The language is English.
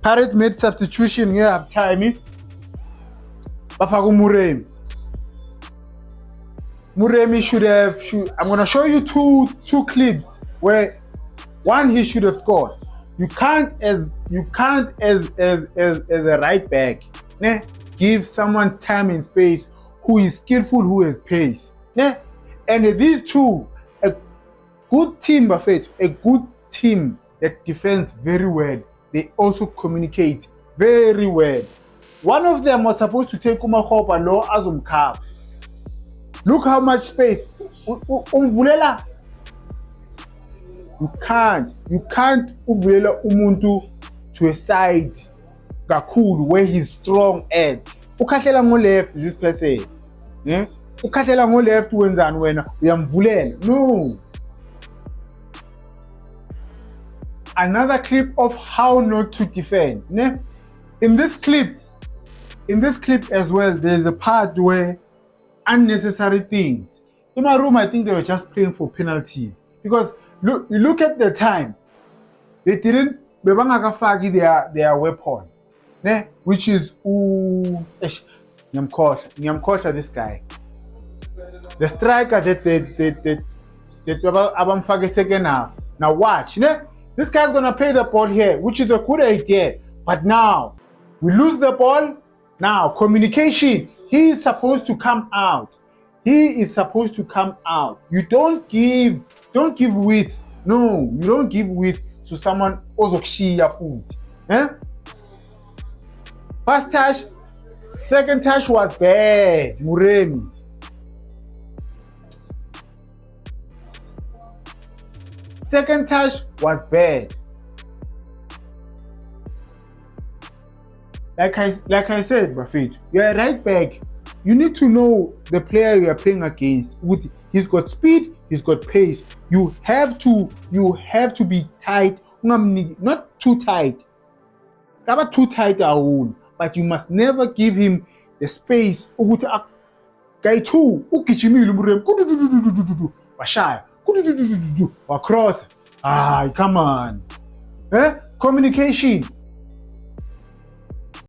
Pirates made substitution half time. Bafaka Muremi. Muremi should have. I'm gonna show you two clips where one he should have scored. You can't as a right back, ne? Give someone time and space who is skillful, who has pace, ne? And these two, a good team, Buffett, a good team that defends very well. They also communicate very well. One of them was supposed to take Umahopa lo Azumkab. Look how much space. Umvulela. You can't uvulela umuntu to a side kakhulu where he's strong at. Ukhahlela ngo left this person. Yeah? Ukhahlela ngo left wenzani wena uyamvulela. No. Another clip of how not to defend. Yeah? In this clip as well, there's a part where unnecessary things. In my room, I think they were just playing for penalties because look at the time. They didn't. Bebangakafaki their weapon, ne? Which is Nyamkosha, this guy, the striker that abamfake second half. Now watch, ne? This guy's gonna play the ball here, which is a good idea. But now we lose the ball. Now communication. He is supposed to come out. You don't give width. No, you don't give width to someone ozokshiya food. Eh? First touch, second touch was bad. Muremi. Second touch was bad. Like I said, Buffett, you're a right back. You need to know the player you are playing against. He's got speed, he's got pace. You have to be tight, not too tight. It's not too tight at all, but you must never give him the space. Guy two, cross. Come on. Communication.